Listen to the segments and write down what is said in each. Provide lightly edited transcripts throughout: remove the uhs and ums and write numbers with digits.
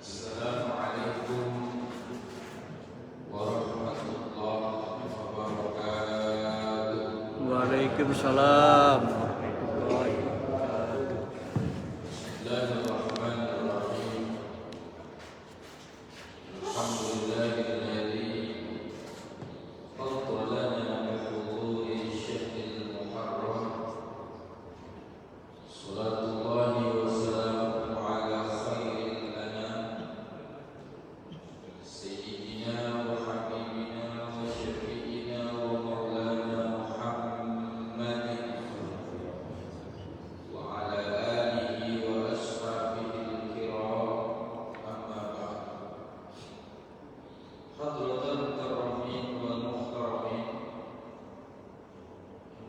Assalamualaikum warahmatullahi wabarakatuh. Waalaikumsalam warahmatullahi wabarakatuh. Bismillahirrahmanirrahim. Alhamdulillahilladzi faddalana bi huduri syahril muharram. Salatullahi wa salamuhu ala khairil anam sayyidina wa habibina wa syafi'ina wa maulana Muhammadin wa ala alihi wa ashabihi al-kiram, amma ba'd. Hadratul mukarramin wal muhtaramin,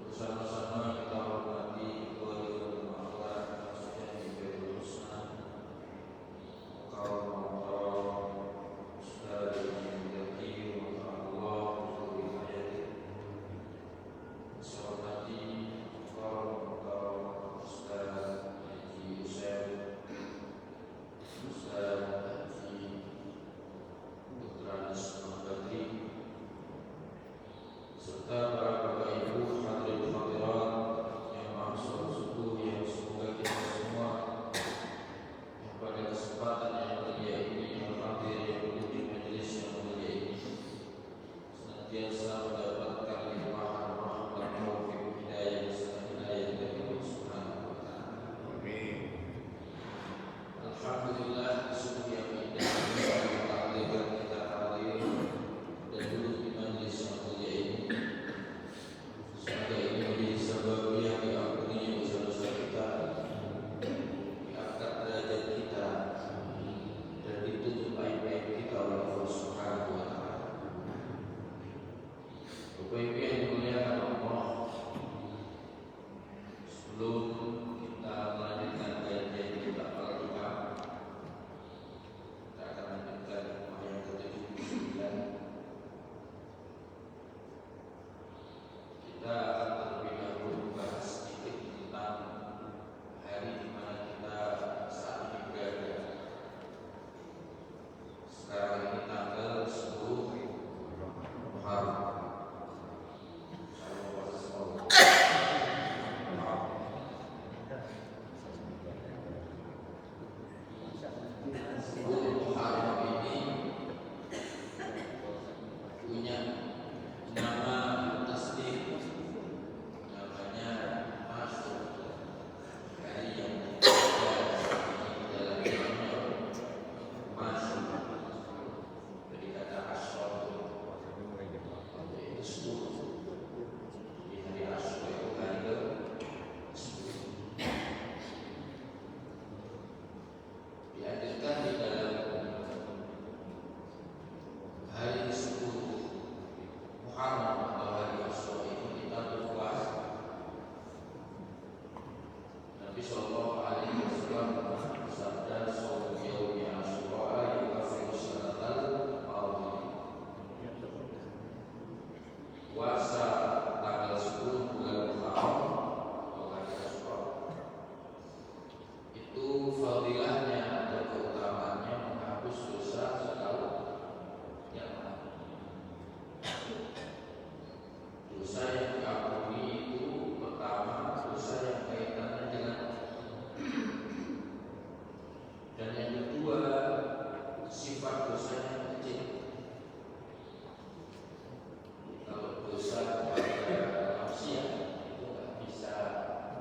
bersama-sama kita hormati wali maulana Syekh Ibrahim Husna, kaum Ustaz Al-Jati wa Allah fi hayati. Saya hormati kaum Ustaz Haji Usaid, Ustaz Haji Dr. Anas Mahbadi, serta para bapak ibu hadirin hadirat yang maksud suku yang semoga kita semua yang pada kesempatan yang mulia ini, yang hadir yang menuju majelis yang mulia ini, senantiasa mendapatkan limpahan rahmat taufik hidayah serta hidayah dari Allah Subhanahu wa taala. Alhamdulillah, sungguh yang indah takdirkan kita hadir dan duduk di majelis yang mulia ini. Semoga ini menjadi sebab yang diampuni dosa-dosa kita, diangkat derajat kita, dan ditutup aib-aib kita oleh Allah Subhanahu wa taala. Bapak Ibu yang dimuliakan Allah, sebelum kita melanjutkan kajian kita Al-Qur'an, kita akan lanjutkan ayat ke-79. Kita akan terlebih dahulu membahas sedikit tentang hari di mana kita saat ini berada. Sekarang ini tanggal 10 Muharram. Muharram ini punya nama tasdid, namanya masuk hari yang dalam masuk dari kata asal, yaitu 10. Di hari asal itu hari ke-10 dihadirkan di dalam hari ke-10 Muharram atau hari Asyura itu kita berpuasa. Nabi sallallahu alaihi wasallam bersabda, "Shaum yaumi Asyura yukaffiru sanatal madiyah." Puasa tanggal 10 bulan Muharram atau hari Asyura itu fadilahnya atau keutamaannya menghapus dosa setahun yang lalu. Dosa yang diampuni itu pertama dosa yang kaitannya dengan dan yang kedua sifat dosa yang kecil. Kalau dosa kepada manusia itu nggak bisa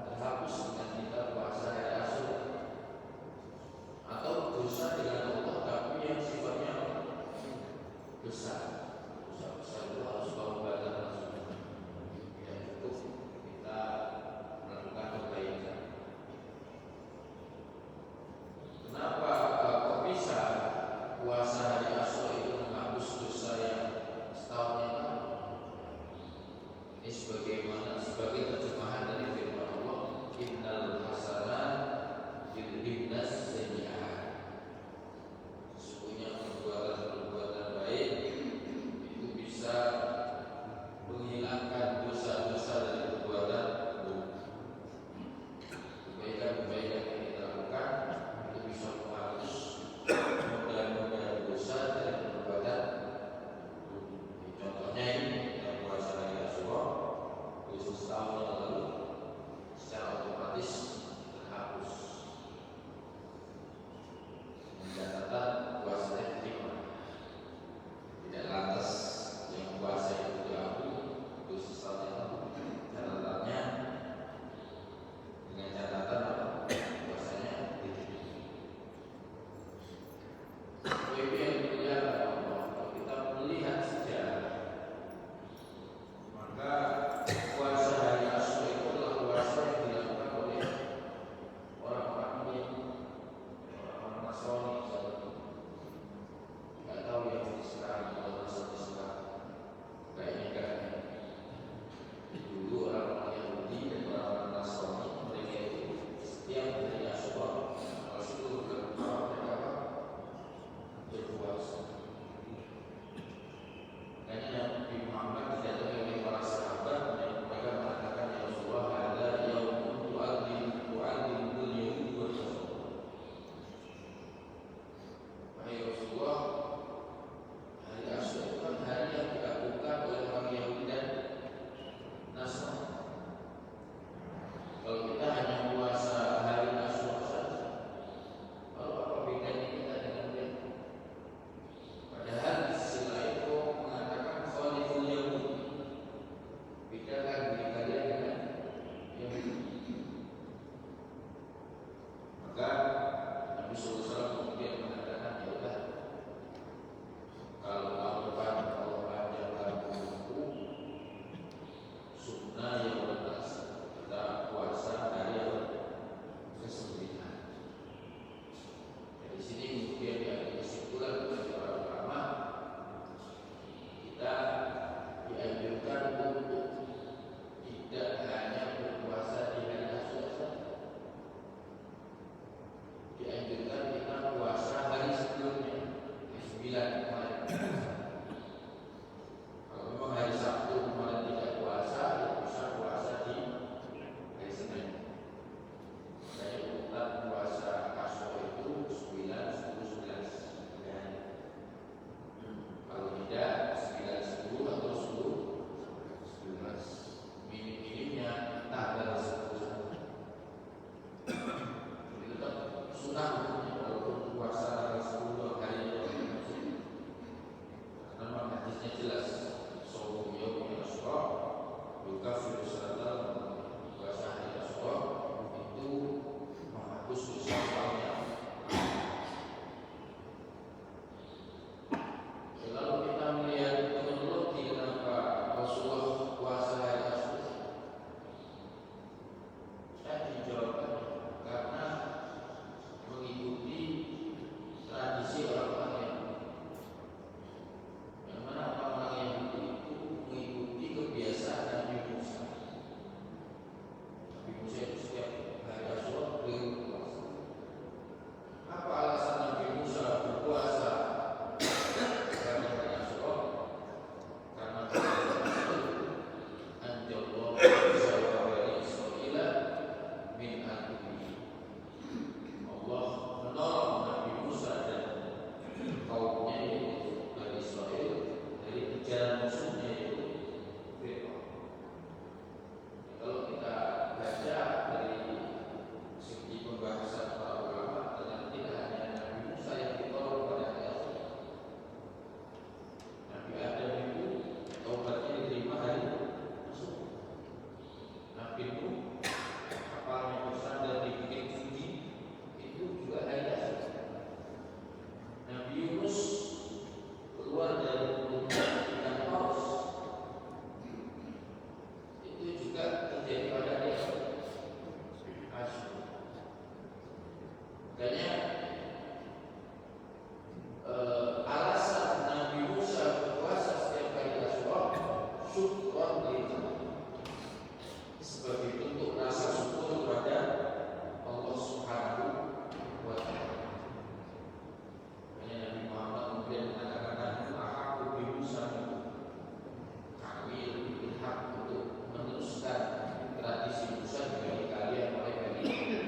terhapus dengan kita puasa hari Asyura, atau dosa dengan Allah tapi yang sifatnya besar. Dosa besar itu harus taubat langsung. Yang cukup kita melakukan kebaikan. Kenapa kok bisa puasa hari Asyura itu menghapus dosa yang setahun yang lalu? Ini sebagai terjemahan dari firman Allah, innal hasanat yudhibnas sayyi'at. Sesungguhnya perbuatan-perbuatan baik itu bisa menghilangkan dosa-dosa dari perbuatan buruk. Kebaikan-kebaikan yang kita lakukan itu bisa menghapus sunnah walaupun puasa tanggal 10 hari karena hadisnya jelas saum yaum Asyura yukafiru sanata, puasa hari Asyura itu menghapus dosa tahunnya. Lalu kita melihat kronologi kenapa Rasulullah puasa hari Asyura. Saya dijawabkan karena mengikuti tradisi orang-orang yang mana orang-orang Yahudi itu mengikuti kebiasaan Nabi Musa. Nabi Musa itu setiap hari Asyura beliau berpuasa. Apa alasan Nabi Musa berpuasa pada hari Asyura? Karena anjallahu Musa wa bani Israila min al-Qur'an. Allah menolong Nabi Musa dan kaumnya yaitu Bani Israel dari kejaran musuhnya yaitu Fir'aun. Kalau kita baca dari segi pembahasan para ulama, ternyata tidak hanya Nabi Musa yang ditolong pada hari Asyura. Nabi Adam itu taubatnya diterima hari Asyura. Nabi Nuh kapalnya bersandar dibikin suci itu juga hari Asyura. Nabi Yunus keluar dari perutnya ikan paus itu juga terjadi pada hari Asyura. Makanya alasan Nabi Musa berpuasa setiap hari Asyura syukron lillah, sebagai bentuk rasa syukur kepada Allah Subhanahu wa Ta'ala. Makanya Nabi Muhammad kemudian mengatakan aku bi Musa, kami lebih berhak untuk meneruskan tradisi Musa dibanding kalian oleh Bani Israil.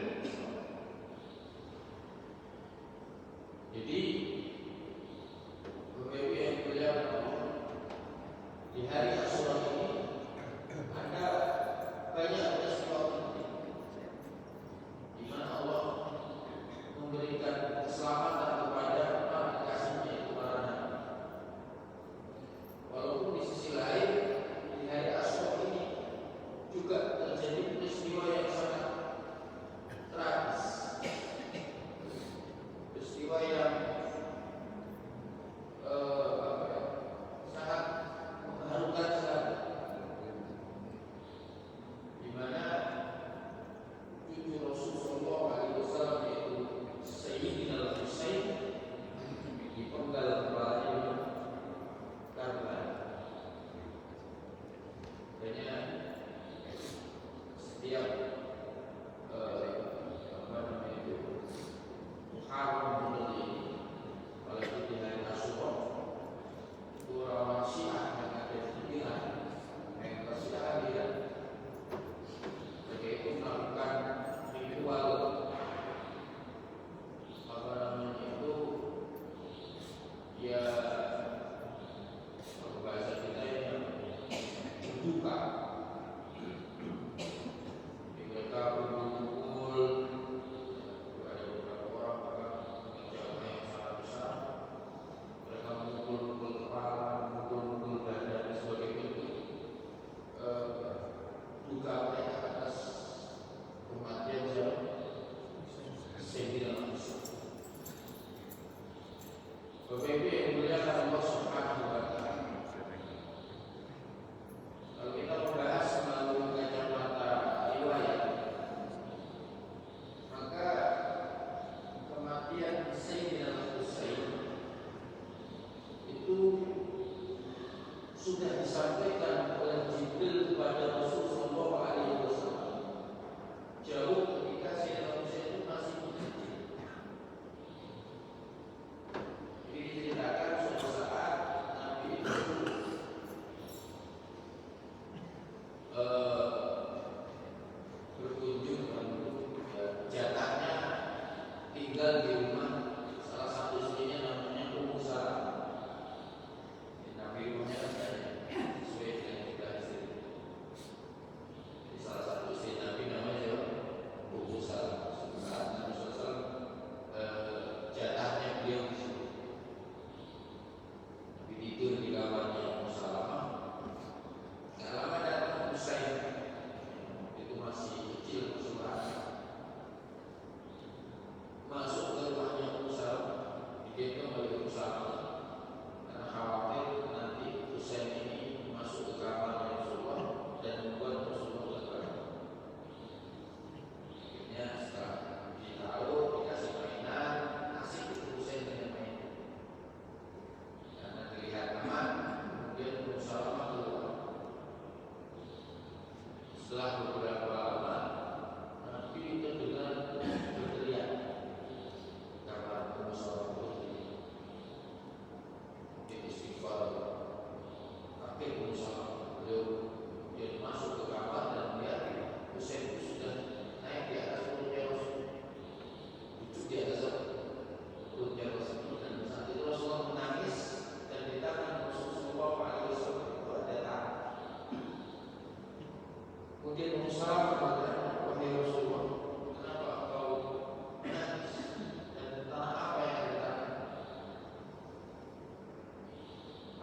Jadi Bapak Ibu yang mulia di hari Asyura ini ada banyak peristiwa penting di mana Allah memberikan keselamatan kepada para kekasihnya itu para nabi. Walaupun di sisi lain di hari Asyura ini juga terjadi peristiwa yang sangat tragis, peristiwa yang sangat mengharukan sekali, di mana cucu Rasulullah SAW yaitu Sayyidina Al-Husain dipenggal kepalanya di Karbala. Makanya setiap Muharram ini, apalagi di hari Asyura, itu orang Syiah yang ada di pinggiran, yang Syiah bilang mereka itu melakukan ritual apa namanya itu ya kalau bahasa kita ya berduka. Jadi mereka berkumpul, ada beberapa orang bahkan jamaah yang sangat besar, mereka memukul-mukul kepala, memukul-mukul dada sebagai bentuk duka mereka atas kematian Sayyidina Musa. Bapak Ibu yang dimuliakan Allah Subhanahu wa Ta'ala, kalau kita membahas melalui kacamata riwayat, maka kematian Sayyidina Husain itu sudah disampaikan oleh Jibril kepada Rasulullah SAW jauh ketika Sayyidina Husain itu masih kecil. Jadi diceritakan suatu saat Nabi itu berkunjung jatahnya tinggal di rumah salah satu istrinya namanya Ummu Salam. Nabi rumahnya sesuai dengan kita istri. Jadi salah satu istri Nabi namanya Ummu Salam. Saat Nabi SAW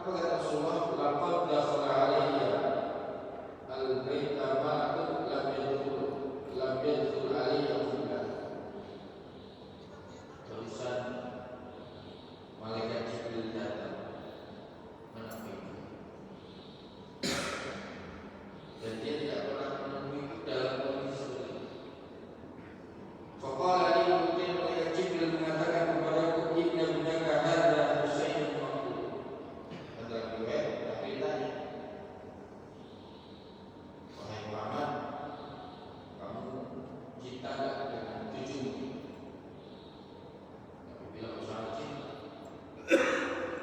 Apa kata Rasulullah? Laqad dakhala alayya al-baita malakun lam yadkhul alayya qibla. Barusan malaikat Jibril datang menemui, dan dia tidak pernah menemuiku dalam kondisi seperti itu. Faqala li, kemudian malaikat Jibril mengatakan kepadaku, inna bunaka hadza Husainun maqtul. Dalam riwayat Nabi tanya, wahai Muhammad, kamu cinta enggak dengan cucumu? Nabi bilang, sangat cinta.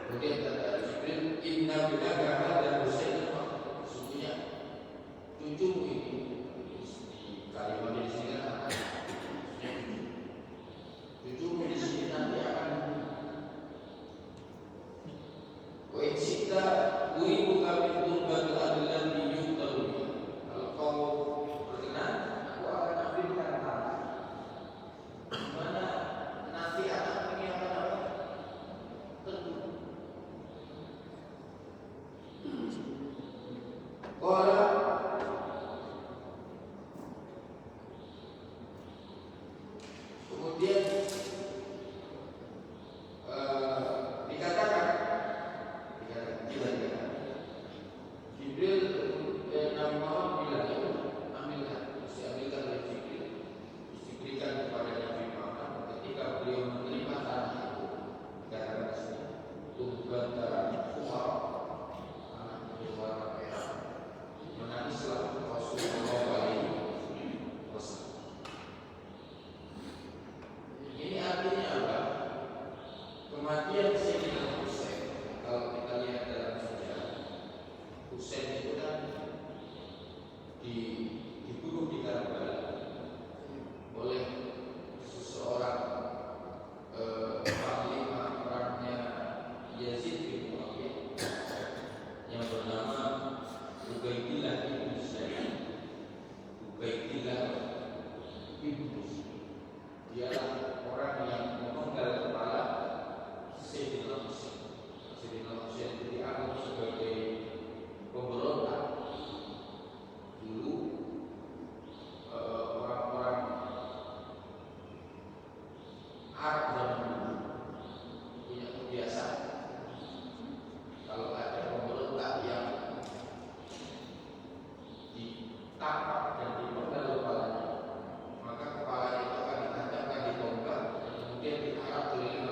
Kemudian kata Jibril, inna bunaka hadza Husainun maqtul. Sesungguhnya cucumu ini, di kalimat di sini kan cucumu di sini nanti akan wa insita uribu kami turbatul adlan yuktaru. Kalau kau berkenan, aku akan ambilkan tanah di mana nanti anak ini akan apa? Teguh. Qala kemudian dikatakan Jibril, Nabi Muhammad bilang, ya ambilkan, diambilkan oleh Jibril, diberikan kepada Nabi Muhammad. Ketika beliau menerima tanah itu, dikatakan di sini, tubuhan darah Umar, anak berwarna merah, menangislah Rasulullah alaihi wasallam. Ini artinya apa? Kematian Sayyidina Husain, kalau kita lihat dalam sejarah, Husain itu kan dibunuh di Karbala oleh seseorang panglima perangnya Yazid bin Muawiyah yang bernama Ubaidillah bin Zaid. Ubaidillah bin Zaid, dialah orang yang memenggal kepala Sayyidina Husain. Sayyidina Husain itu dianggap sebagai pemberontak. Dulu orang-orang Arab zaman dulu punya kebiasaan, kalau ada pemberontak yang ditangkap dan dipenggal kepalanya, maka kepalanya itu akan ditancapkan di tombak dan kemudian diarak keliling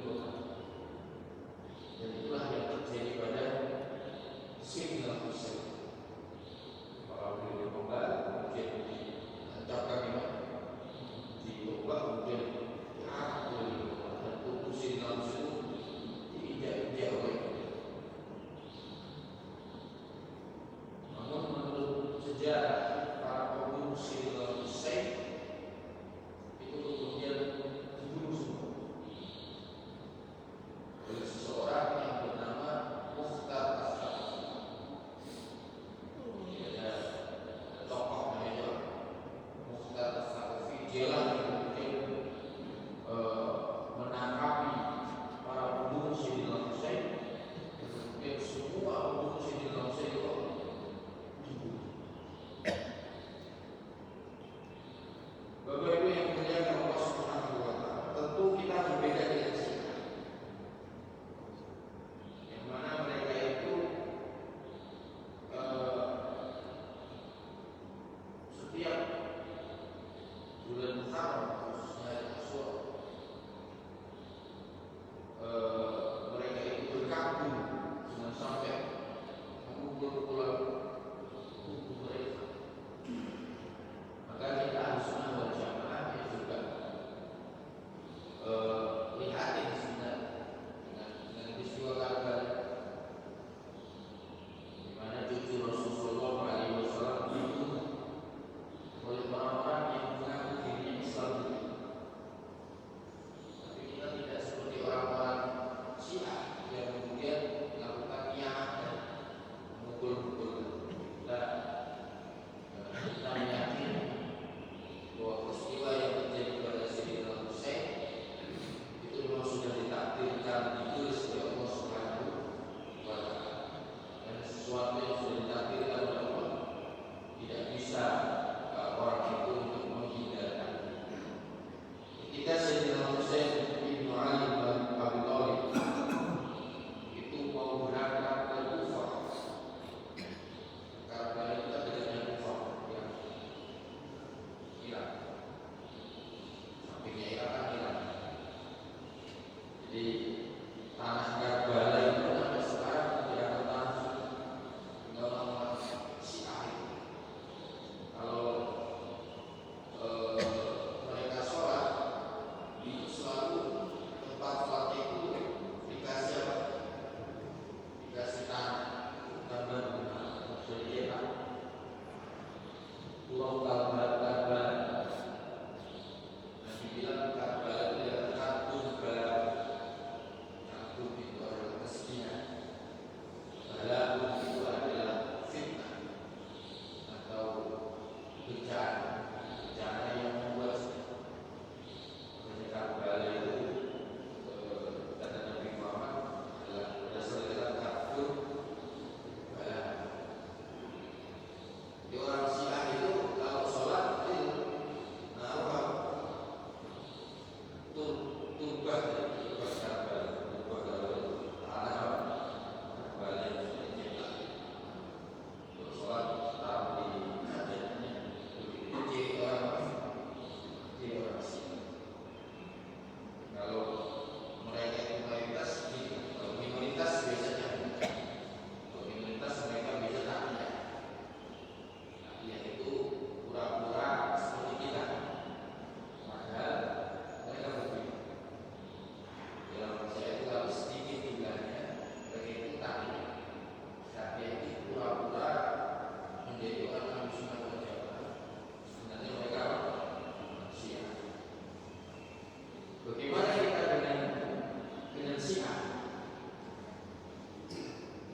kota. Dan itulah yang terjadi pada Sayyidina Husain. Kepala beliau dipenggal, kemudian ditancapkan di tombak, kemudian diarak keliling kota. Dan tubuh Sayyidina Husain itu diinjak-injak oleh. Namun menurut sejarah, para pembunuh Sayyidina Husain itu kemudian dibunuh semua oleh seseorang yang bernama Mukhtar As-Saqafi. Ada tokoh namanya Mukhtar As-Saqafi. Dialah yang kemudian menangkapi para pembunuh Sayyidina Husain. Kemudian semua pembunuh Sayyidina Husain itu dibunuh. Bapak Ibu yang dimuliakan Allah Subhanahu wa taala, tentu kita berbeda dengan Syiah, yang mana mereka itu setiap bulan Muharram, khususnya hari Asyura, mereka itu berkabung dengan sampai mengumpul pulang tubuh mereka. Maka kita harus wal jamaah yang juga lihatin sebenarnya dengan peristiwa Karbala, di mana cucu Rasulullah SAW dibunuh oleh orang-orang yang mengaku dirinya Islam. Bagaimana kita dengan Syiah?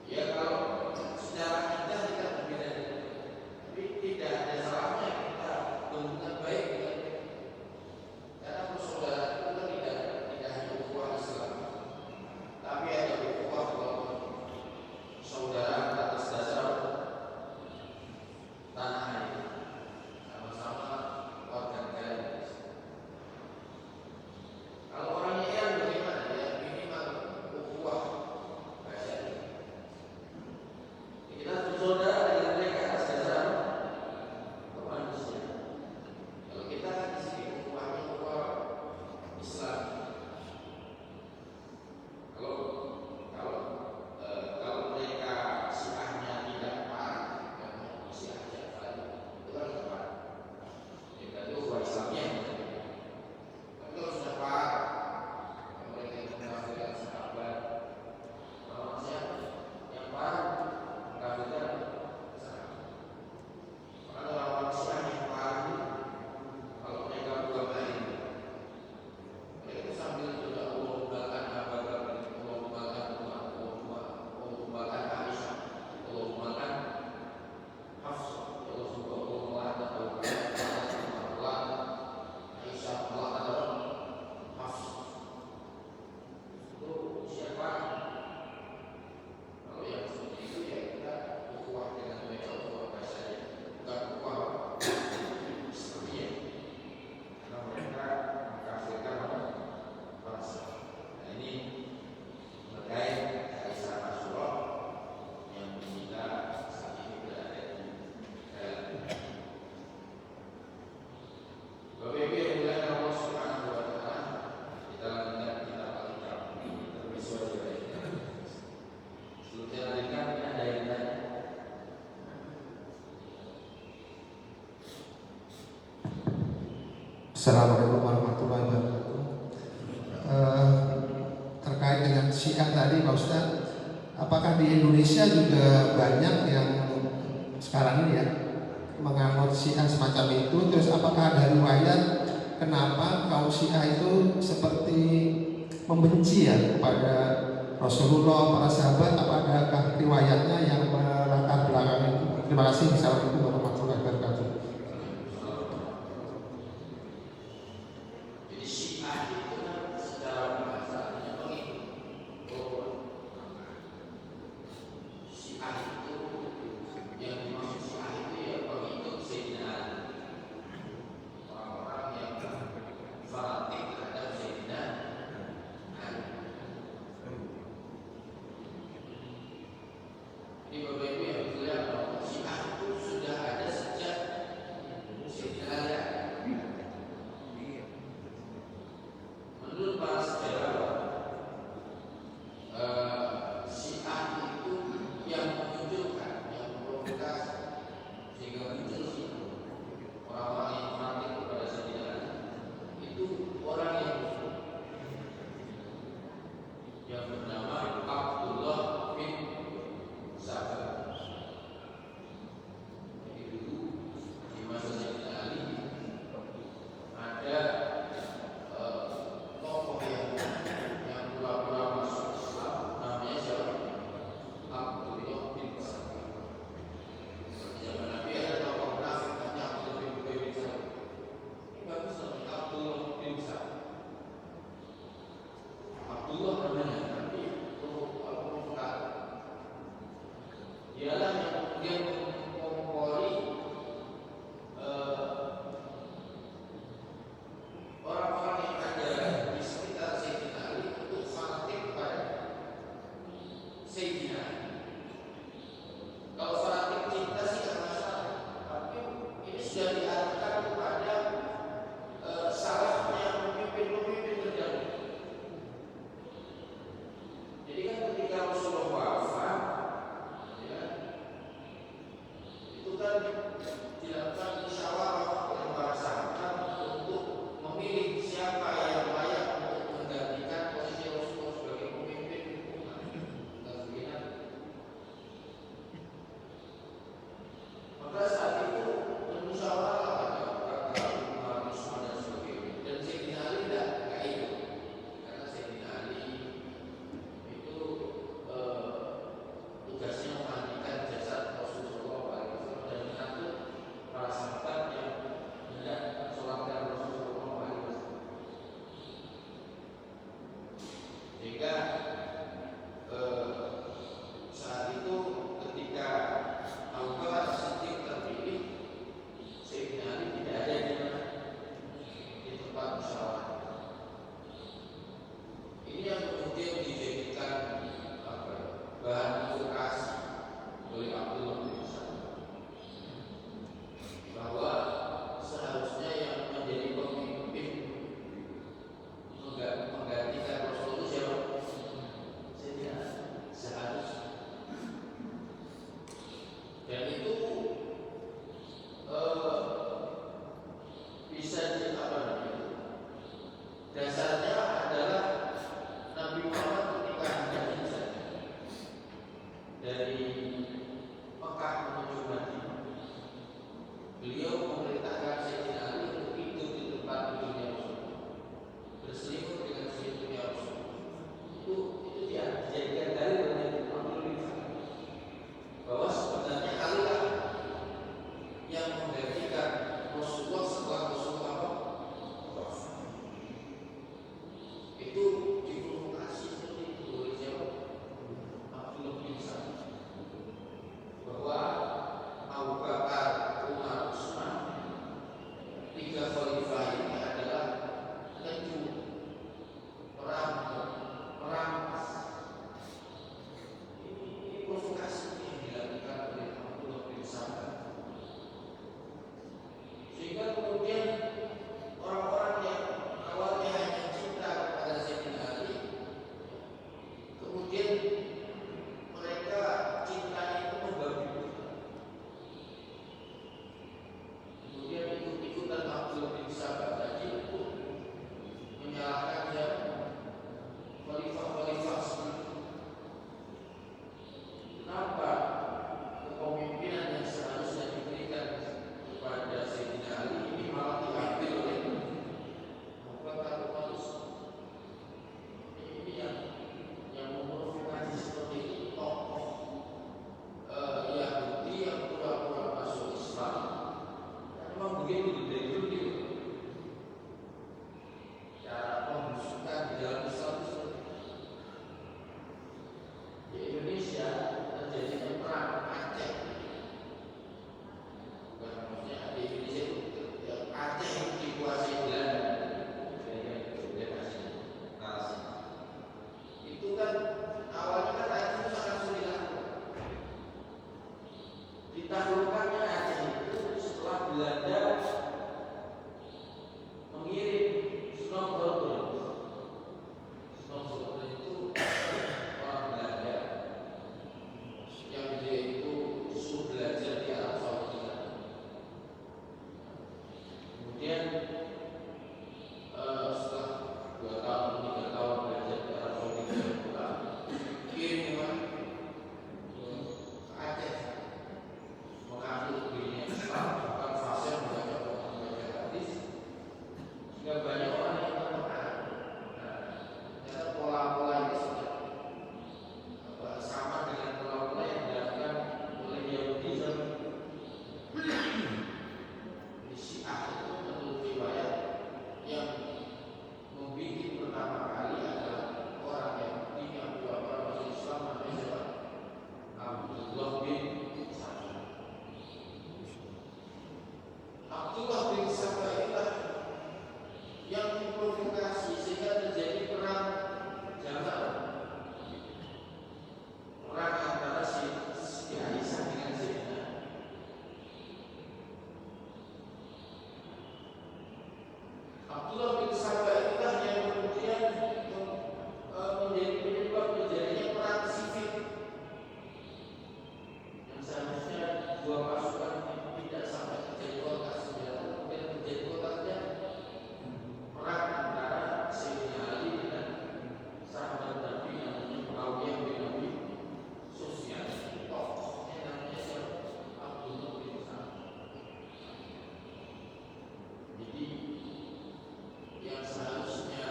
Ya kalau secara kita berbeda, tapi tidak ada salahnya kita berhubungan baik dengan mereka. Karena persaudaraan itu kan tidak hanya ukhuwah Islam, tapi ada ukhuwah persaudaraan atas dasar tanah air, sama-sama warga negara Indonesia. Kalau orangnya Iran bagaimana? Ya minimal ukhuwah bahasa. Kita bersaudara dengan mereka atas dasar kemanusiaan. Kalau kita kan di sini ukhuwahnya ukhuwah Islam. Kalau mereka Syiahnya tidak parah, yang Syiah Ja'fari itu kan tidak parah. Ya berarti ukhuwah Islamnya. Tapi kalau sudah parah, mereka itu mengkafirkan sahabat, lawan siapa? Yang parah mengkafirkan sahabat. Maka orang Syiah yang parah, kalau mereka buka main, mereka itu sambil juga Allah membatalkan Abu Bakar, Allah membatalkan Umar, Allah membatalkan Aisyah, Allah membatalkan Hafsah, Allah membatalkan Abu Bakar, membatalkan Aisyah, membatalkan Hafsah. Itu siapa? Kalau yang seperti itu ya kita ukhuwah dengan mereka, ukhuwah bahasanya, bukan ukhuwah Islamiyah. Karena mereka mengkafirkan para sahabat. Nah ini terkait Aisyah Rasulullah yang kita saat ini berada di dalam. Bapak Ibu yang dimuliakan Allah Subhanahu wa Ta'ala, kita lanjutkan kita Al-Kitab terpisah juga. Sebelum saya lanjutkan, ini ada yang tanya. Assalamualaikum warahmatullahi wabarakatuh. Terkait dengan Syiah tadi Pak Ustaz, apakah di Indonesia juga banyak yang sekarang ini ya menganut Syiah semacam itu? Terus apakah ada riwayat kenapa kaum Syiah itu seperti membenci ya kepada Rasulullah, para sahabat? Apakah riwayatnya yang melatar belakang itu? Terima kasih. Assalamualaikum warahmatullahi wabarakatuh. Jadi Syiah itu kan secara bahasa artinya pengikut. Syiah itu yang dimaksud Syiah itu ya pengikut Sayyidina Ali. Orang-orang yang fanatik terhadap Sayyidina Ali. Ini Bapak Ibu yang mulia, Syiah itu sudah Yang tahu perang antara si Aisyah dengan Sayyidina Abdullah bin Sabah itulah yang kemudian menjadi penyebab terjadinya perang sivil yang seharusnya dua pasukan tidak sampai terjadi kontak senjata, kemudian terjadi kontaknya perang antara Sayyidina Ali dengan sahabat Nabi namanya Muawiyah bin Abi Sufyan. Tokohnya namanya siapa? Abdullah bin Sabah. Jadi yang seharusnya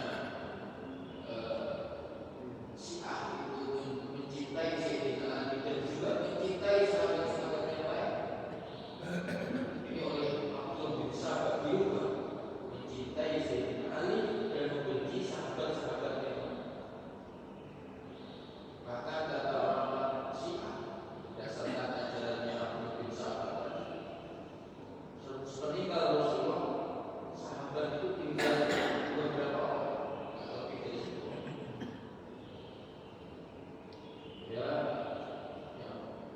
Syiah itu mencintai Sayyidina Ali dan juga mencintai sahabat-sahabat yang lain, ini oleh Abdullah bin Sabah diubah mencintai Sayyidina Ali dan membenci sahabat-sahabat yang lain. Bahkan kata orang Syiah berdasarkan ajarannya Abdullah bin Sabah tadi, sepeninggal Rasulullah sahabat itu tinggal beberapa orang, nggak lebih dari itu. Ya,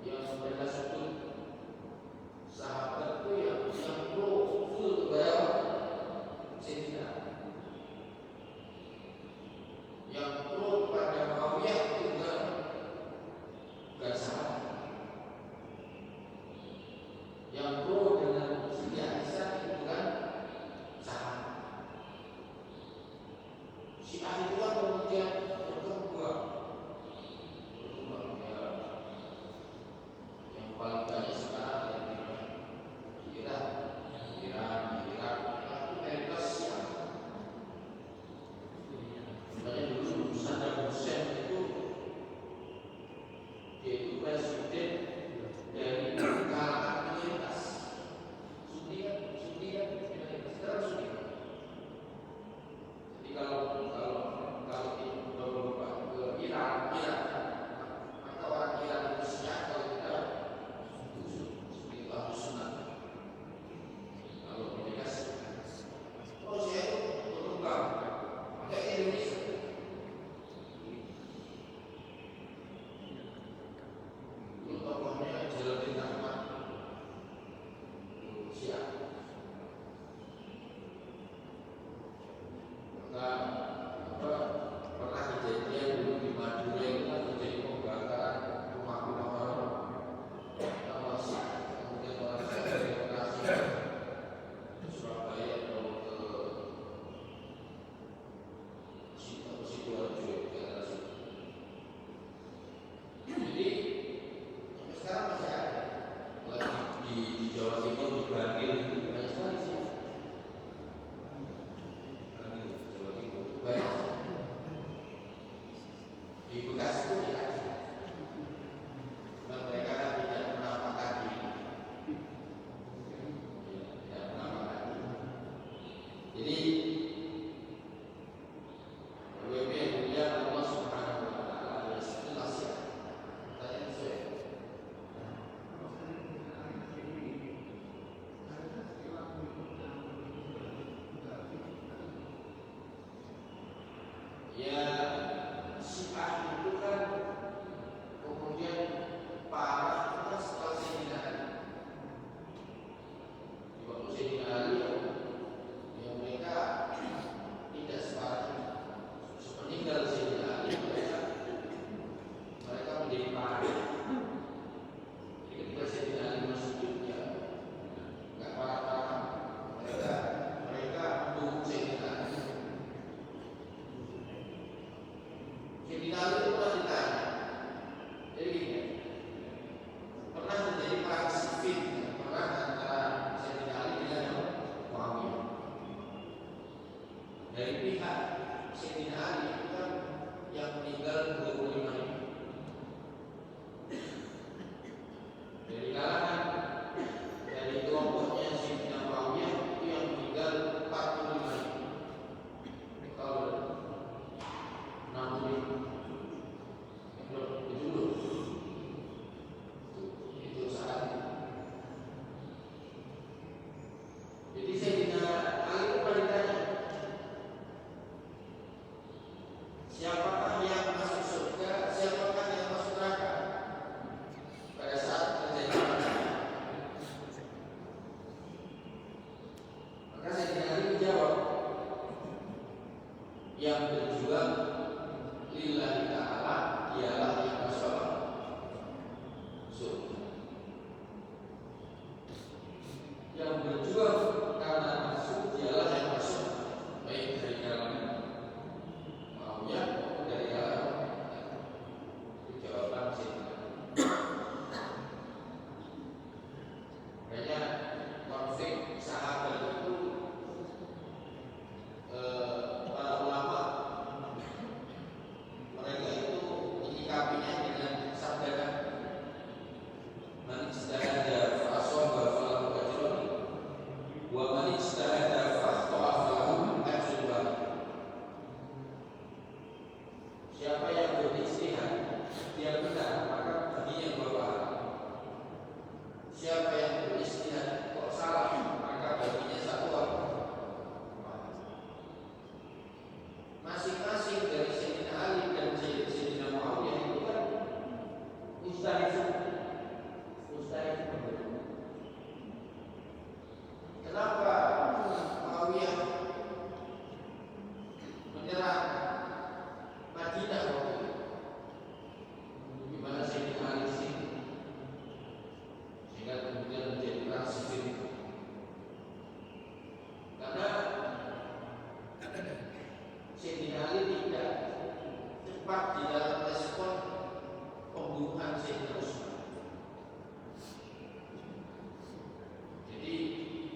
yang mereka sebut sahabat itu yang pro full kepada Sayyidina, yang pro pada Muawiyah itu bukan sahabat, yang pro dengan Siti Aisyah itu bukan sahabat. Syiah itu kan kemudian berkembang ya, yang paling banyak sekarang di Irak itu mayoritas Syiah. Sebenarnya dulu Saddam Hussein itu dia itu presiden dari kalangan minoritas Sunni kan, sekarang Sunni. Jadi kalau di beberapa ke Iran, maka orang Iran itu Syiah, kalau kita Sunni Ahlus Sunnah. Kalau mereka oh Syiah itu berkembang, maka Indonesia itu tokohnya Jalaluddin Ahmad itu Syiah. Pernah kejadian dulu di Madura itu kan terjadi pembakaran rumah-rumah orang masih, kemudian orang demokrasi ke Surabaya atau ke Sidoarjo ke arah situ. Jadi sampai sekarang masih ada. Lagi di Jawa Timur, di Bangil itu banyak sekali sih. Baik. Di Bekasi itu tidak ada. Dan mereka kan tidak menampakkan diri. Tidak menampakkan diri. Jadi WB mulia Allah Subhanahu wa Ta'ala ada sebelas ya. Tanya saya. Ya, Syiah itu kan kemudian parah kan setelah Sayyidina Ali. Di waktu Sayyidina Ali ya mereka tidak separah sepeninggal Sayyidina Ali, mereka menjadi parah. Jadi ketika Sayyidina Ali masuk ya nggak parah-parah, mereka mendukung Sayyidina Ali. Sayyidina Ali itu pernah ditanya, jadi gini, pernah terjadi perang sivil, perang antara Sayyidina Ali dengan Muawiyah. Dari pihak Sayyidina Ali itu kan yang meninggal 25 ribu. Dari kalangan dari kelompoknya Sayyidina Muawiyah itu yang meninggal 45 ribu. Kalau 60 ribu. Itu saat jadi Sayyidina Ali itu pernah ditanya, siapakah yang yang berjuang lillahi ta'ala ialah yang masuk surga. Yang berjuang karena masuk ialah yang masuk baik dari kalangan Muawiyah maupun dari kalangan. Itu jawaban sih. Makanya konflik sahabat itu para ulama mereka itu menyikapinya dengan sabda man ijtahada fa asaba falahu ajrun wa man ijtahada fa akhta'a falahu ajrun wahid. Siapa yang berijtihad dia benar maka baginya 2 pahala. Siapa yang berijtihad kok salah maka baginya 1 pahala. Masing-masing dari Sayyidina Ali dan Sayyidina Muawiyah itu kan mustahil. Kenapa Muawiyah menyerang Madinah waktu itu? Gimana Sayyidina Ali di sini? Sehingga kemudian menjadi perang sivil. Karena Sayyidina Ali tidak cepat di dalam respon pembunuhan Sayyidina Utsman. Jadi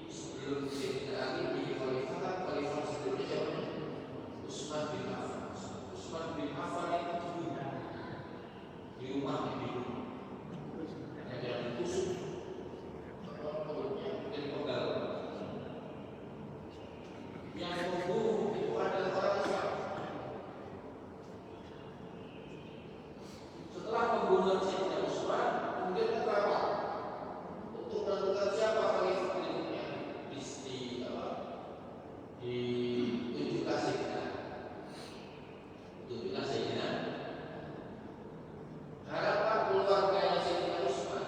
sebelum Sayyidina Ali menjadi khalifah kan khalifah sebelumnya siapa? Utsman bin Affan. Utsman bin Affan itu dibunuh di rumah dibunuh. Hanya jangan ditusuk. Perutnya jadi penggal. Yang membunuh itu adalah orang Islam. Setelah pembunuhan Sayyidina Utsman, kemudian terlalu untuk menentukan siapa khalifah berikutnya ditunjukkan Sayyidina. Harapan keluarganya Sayyidina Utsman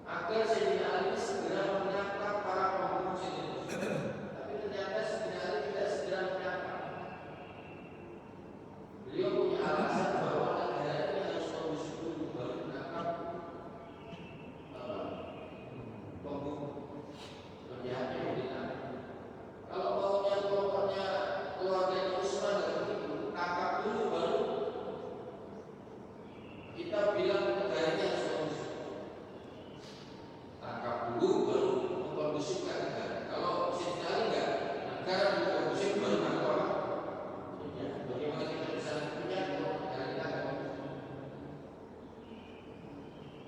agar Sayyidina Ali segera menangkap para pembunuh Sayyidina Utsman. Tapi ternyata Sayyidina Ali tidak segera menangkap. Beliau punya alasan bahwa negara ini harus kondusif dulu baru menangkap pembunuh penjahatnya mau ditangkap. Kalau maunya kelompoknya keluarganya Utsman nggak begitu, tangkap dulu baru kita bilang negaranya harus kondusif. Tangkap dulu baru mengkondusifkan negara. Kalau Sayyidina Ali enggak, negara dulu kondusif baru tangkap. Bagaimana kita bisa punya kalau negara kita enggak kondusif?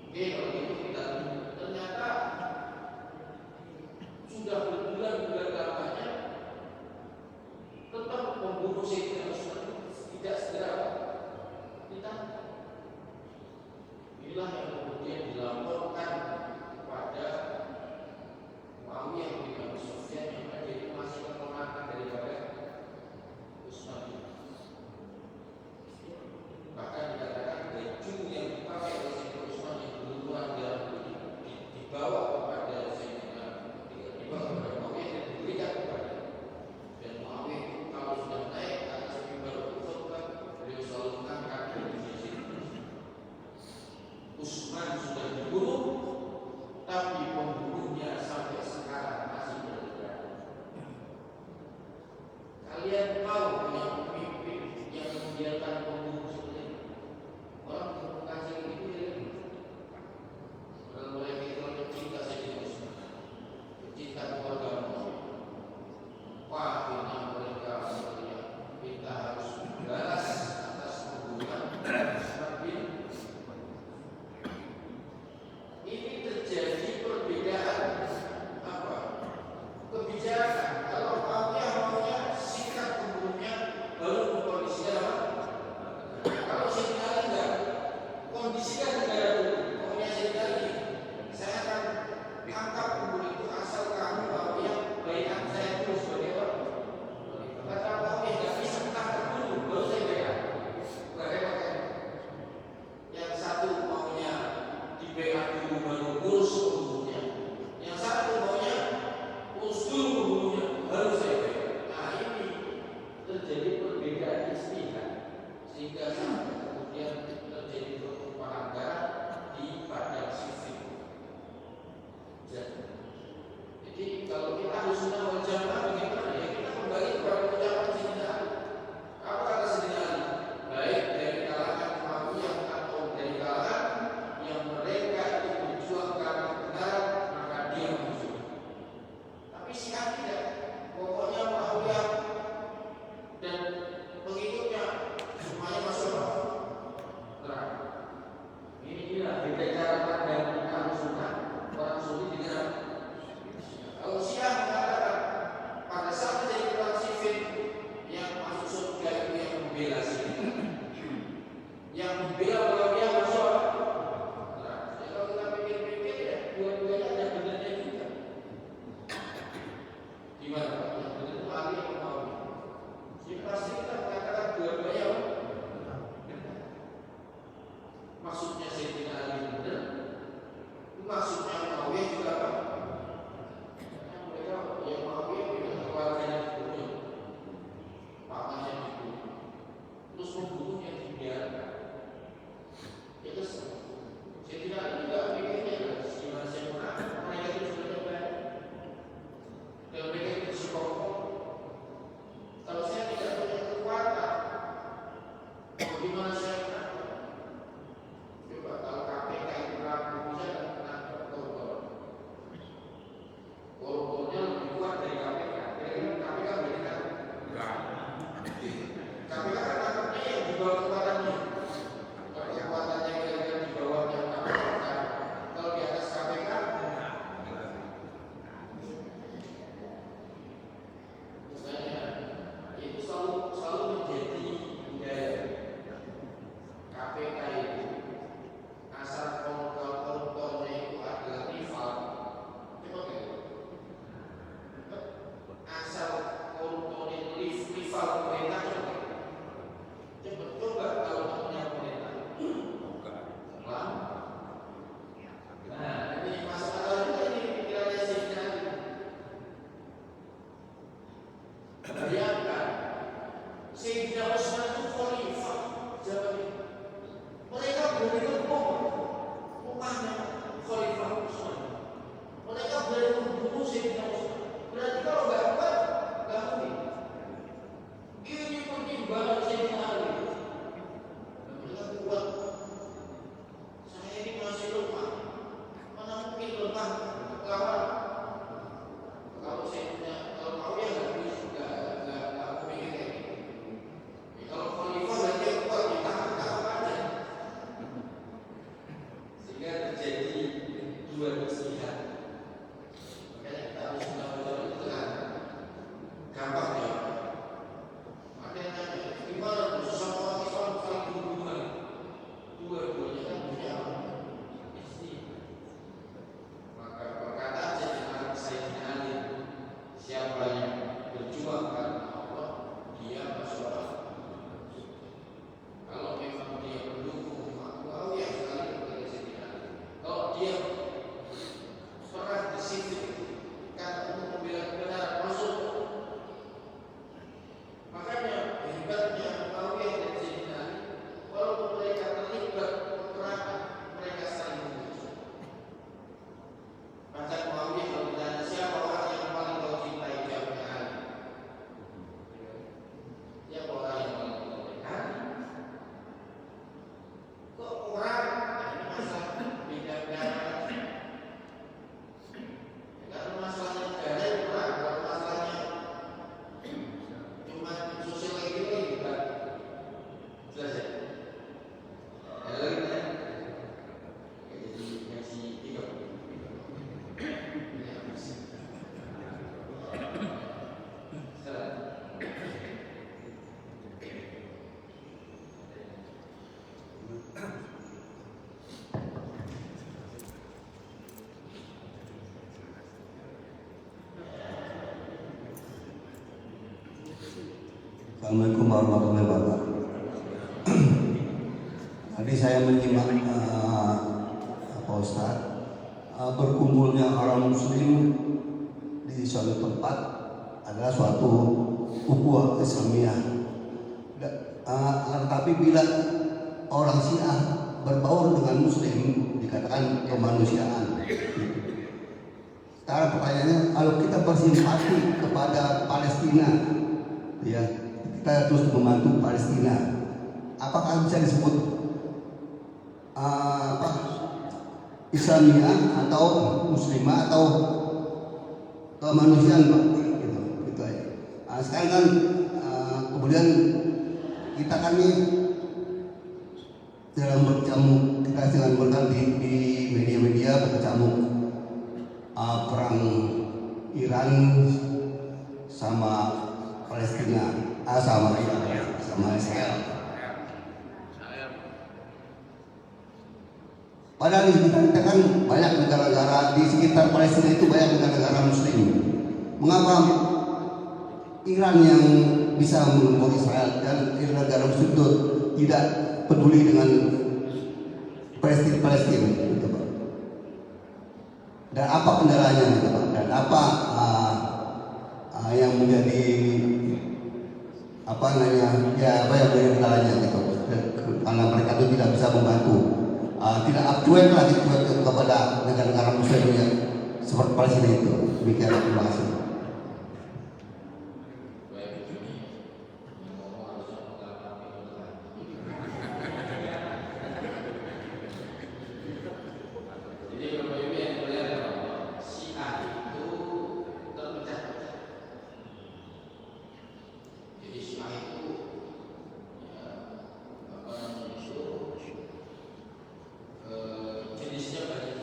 Oke, kalau gitu kita ternyata sudah berbulan-bulan lamanya tetap membunuh Sayyidina Utsman tidak segera ditangkap. Inilah yang kemudian dilaporkan kepada Muawiyah bin Abi Sufyan yang menjadi masih keponakan daripada Utsman. Bahkan dikatakan baju yang dipakai oleh Sayyidina Utsman yang berlumuran darah ini dibawa kepada Sayyidina, dibawa kepada Muawiyah dan diberikan kepada. Dan Muawiyah kalau sudah naik ke atas mimbar berkhutbah, beliau selalu mengangkat dari sisi Utsman sudah dibunuh, tapi pembunuhnya sampai sekarang masih bergerak. Kalian tahu yang pemimpin yang membiarkan pembunuh seperti ini? Orang mengkaji itu ya. Orang mulai kita cinta Sayyidina Utsman, cinta keluarga Muawiyah. Wah, ini mereka kita harus balas atas pembunuhan Utsman bin. Ini terjadi perbedaan kebijakan. Kalau maunya sikap pembunuhnya baru mempolisi Bayangkan, Sayyidina Utsman itu khalifah zaman itu. Mereka boleh rumahnya khalifah Utsman. Mereka boleh membunuh Sayyidina Utsman. Berarti kalau nggak kuat, nggak mungkin. Ini pertimbangan Sayyidina Ali. Mereka kuat. Saya ini masih lemah. Mana mungkin lemah lawan? Kalau Muawiyah nggak bisa, nggak mikir kayak gitu. Kalau khalifah berarti kuat, ditahan aja. Sehingga terjadi dua pihak. Makanya kita harus betul-betul itu kan gampang ya. Makanya nanya, gimana sesama orang Islam saling berhubungan? Dua-duanya kan punya istri. Maka berkata aja dengan Sayyidina Ali, siapa yang berjuang karena Allah, dia masuk surga. Kalau memang dia mendukung Muawiyah sekali kepada Sayyidina Ali, kalau dia perang di situ karena untuk membela kebenaran masuk. Makanya hebatnya Muawiyah dan Sayyidina Ali, walaupun mereka terlibat peperangan, mereka saling membujuk. Bahkan Muawiyah kalau ditanya siapa orang yang paling kau cintai, jawabnya Ali. Siapa orang yang paling kau cintai? Ali. Kok orang? Ini masalah beda-beda. Kalau masalahnya negara itu perang, kalau masalahnya cuma sosial kayak gitu bukan. Jelas ya? Ada lagi kan? Jadi masih 3. Assalamualaikum warahmatullahi wabarakatuh. Tadi saya menyimak Pak Ustadz, berkumpulnya orang Muslim di suatu tempat adalah suatu ukhuwah Islamiyah. Tetapi bila orang Syiah berbaur dengan Muslim dikatakan kemanusiaan. Sekarang pertanyaannya, kalau kita bersimpati kepada Palestina, ya, kita terus membantu Palestina, apakah bisa disebut Islamiyah atau Muslimah atau kemanusiaan, Pak? Gitu aja. Sekarang kan kemudian kita dalam berkecamuk, kita sedang berganti di media-media berkecamuk perang Iran sama Palestina, sama Israel. Padahal di kita kan banyak negara-negara di sekitar Palestina itu banyak negara-negara Muslim. Mengapa Iran yang bisa membunuh Israel dan negara Muslim itu tidak peduli dengan Palestina, gitu Pak? Dan apa kendalanya, gitu Pak? Dan apa yang menjadi apa yang menjadi kendalanya, gitu? Karena mereka itu tidak bisa membantu, tidak acuan lagi kepada negara-negara Muslim yang seperti Palestina itu. Demikian, terima kasih. Jenisnya banyak.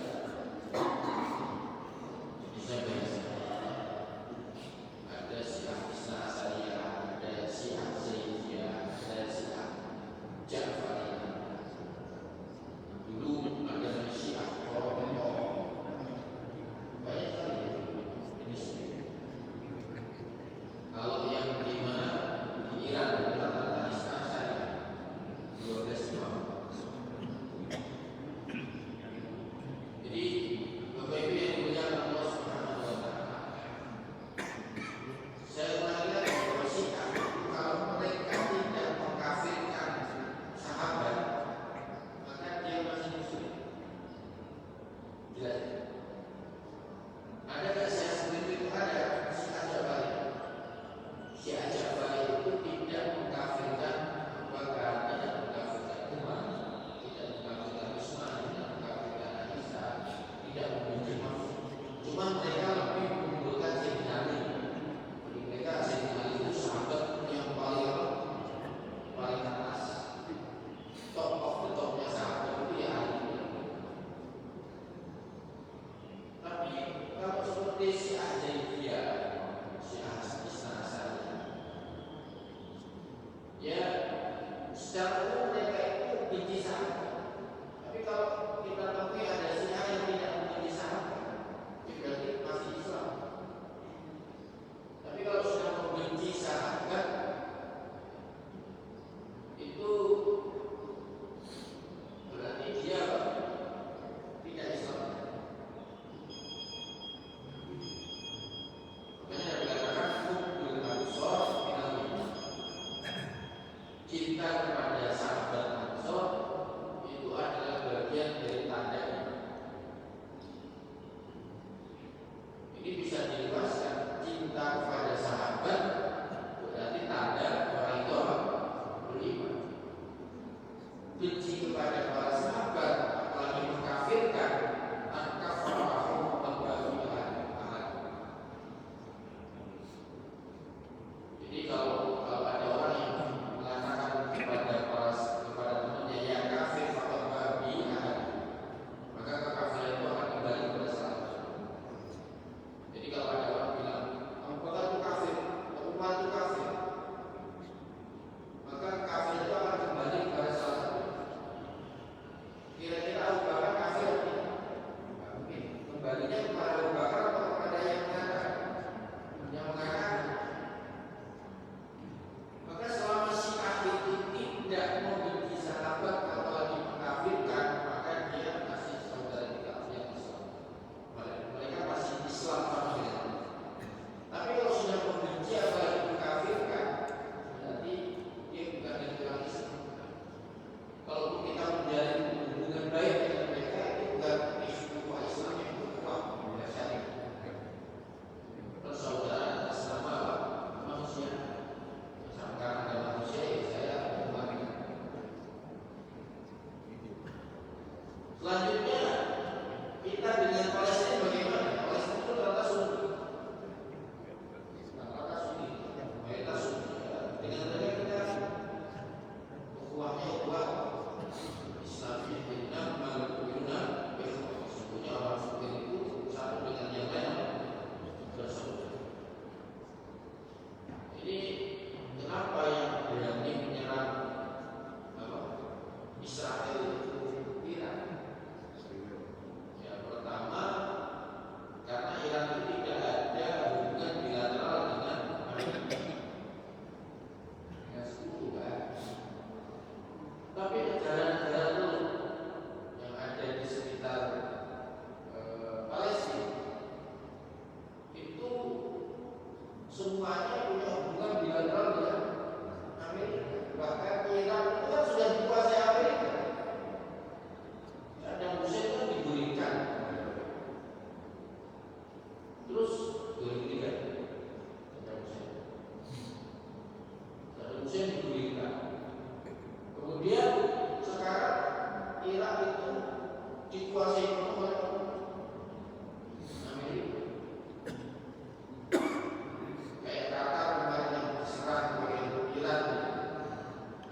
cinta kepada sahabat Ansor itu adalah bagian dari tanda ini. Ini bisa dijelaskan, cinta kepada sahabat berarti tanda orang itu beriman. Benci kepada para sahabat apalagi mengkafirkan, angkafarahu membagikan ahad. Jadi kalau ada orang yang mengatakan kepada temannya yang kafir atau babi ahad, maka kekafiran itu akan kembali kepada sahabat. Jadi kalau ada orang bilang Abu Bakar itu kafir, Umar itu kafir, maka kafir itu akan kembali kepada salah satu. Kira-kira Abu Bakar kafir atau tidak? Mungkin kembalinya kepada Abu Bakar atau kepada yang mengatakan. Maka selama Syiah itu tidak membenci sahabat apalagi mengkafirkan, maka dia masih saudara kita yang Islam. Mereka masih Islam sama dengan. Tapi kalau sudah membenci apalagi mengkafirkan, berarti dia bukan dari orang Islam. Kalau kita menjalin hubungan baik dengan mereka, itu bukan isu Islam yang kuat. Persaudaraan atas nama manusia. Karena ada manusia ya saya memahami. Selanjutnya kita dengan Palestina bagaimana? Palestina itu rata Sunni. Rata Sunni, mayoritas Sunni. Dengan mereka kita ukhuwahnya ukhuwah Islamiyah Vietnam, Malaysia, sesungguhnya orang Sunni itu satu dengan yang lain bersaudara. Ini kenapa yang berani menyerang Israel itu Iran? Ya, pertama karena Iran itu tidak ada hubungan bilateral dengan Amerika. Ya, sekutu kan. Tapi negara-negara itu yang ada di sekitar Palestina itu semuanya punya hubungan bilateral dengan Amerika. Bahkan Irak itu kan sudah dikuasai Amerika. Saddam Hussein kan digulingkan. Terus 2003 Saddam Hussein digulingkan. Kemudian sekarang Irak itu dikuasai oleh Amerika. Kayak Qatar kemarin yang diserang oleh Iran,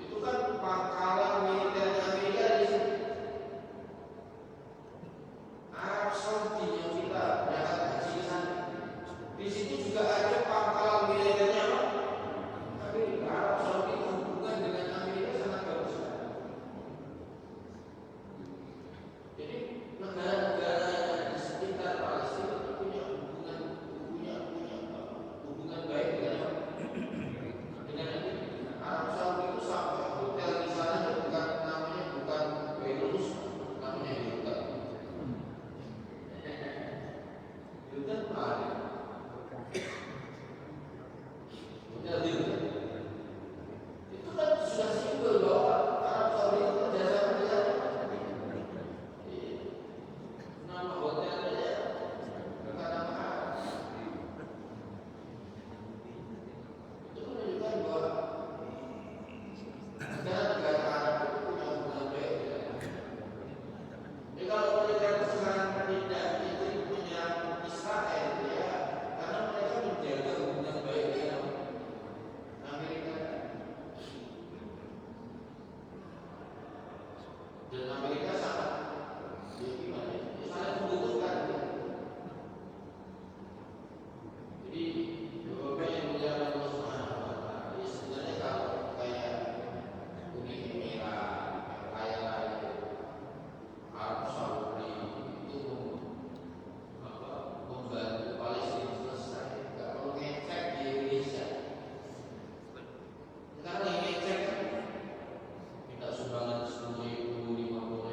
itu kan pangkalan militer Amerika di sini. Arab Saudi yang kita berangkat haji di sana, di situ juga ada pangkalan militernya Amerika. Arab Saudi hubungan dengan Amerika sangat bagus. Jadi negara-negara yang ada di sekitar Palestina itu punya hubungan baik dengan Arab Saudi. Itu sampai hotel di sana itu bukan Beirut, namanya Hilton. Hilton mana? Hotel Hilton. Itu kan sudah simbol bahwa Arab Saudi itu kerjasama dengan nama hotelnya bukan nama Arab. Itu menunjukkan bahwa negara-negara Arab itu punya hubungan baik dengan Amerika. Jadi kalau mereka sekarang tidak menyerang Israel, ya karena mereka menjaga hubungan baik dengan Amerika. Dan Amerika sangat gimana? Sangat membutuhkan. Jadi beberapa yang menjalankan Allah Subhanahu wa Ta'ala. Jadi sebenarnya kalau kayak Uni Emirat, lain-lain, Arab Saudi itu membantu Palestina selesai. Tidak perlu ngecek di Indonesia. Sekarang yang ngecek minta sumbangan 10.000, 50.000.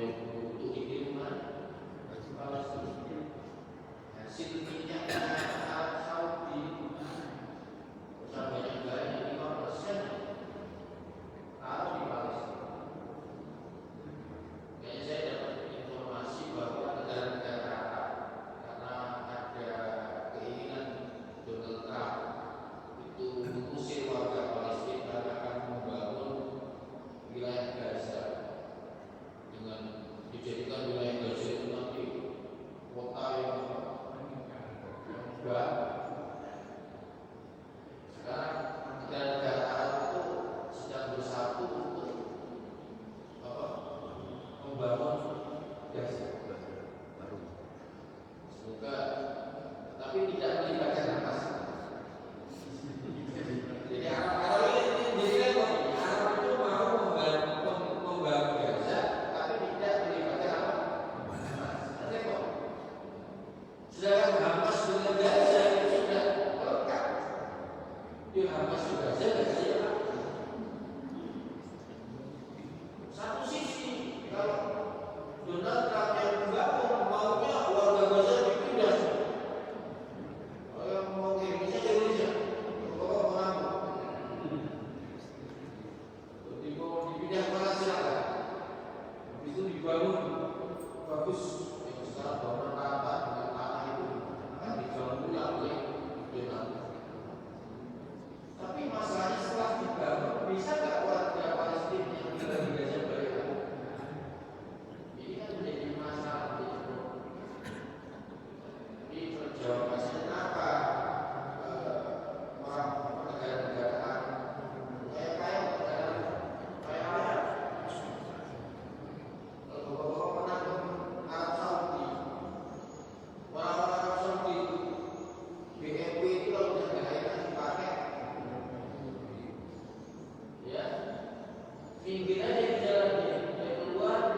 Pinggir aja di jalan dia keluar,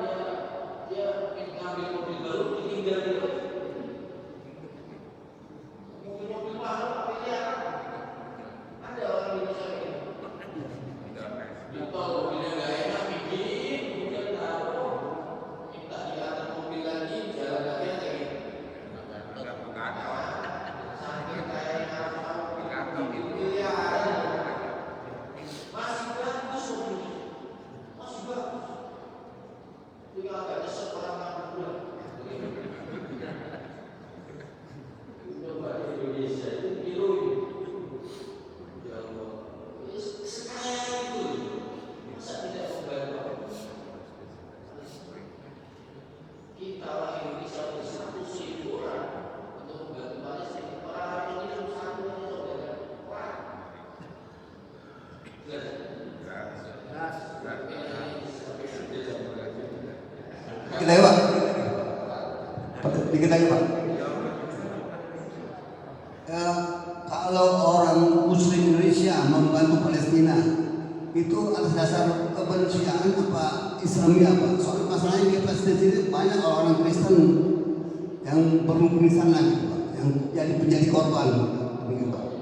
dia ngambil mobil baru, ditinggal dia. Mobil mahal, tapi dia ada orang Indonesia ini. Di tol mobilnya nggak enak, bikin, kemudian taruh, minta diantar mobil lagi, jalan lagi aja gitu. Saking kayaknya orang miliaran, masih bagus mobilnya, masih bagus. Juga agak nyesek orang Madura. Coba di Indonesia itu kilo ini. Ya Allah, sekaya itu, masa tidak membantu? Kita orang Indonesia punya 100.000 orang untuk membantu Palestina. Orang-orang ini cuma satu yang saudara. Wah, Dikit lagi Pak. Dikit lagi Pak. Kalau orang Muslim Indonesia membantu Palestina itu atas dasar kebencian apa Islamia Pak? Soal masalahnya di Palestina sendiri banyak orang Kristen yang bermukim di sana gitu Pak, yang jadi korban begitu Pak.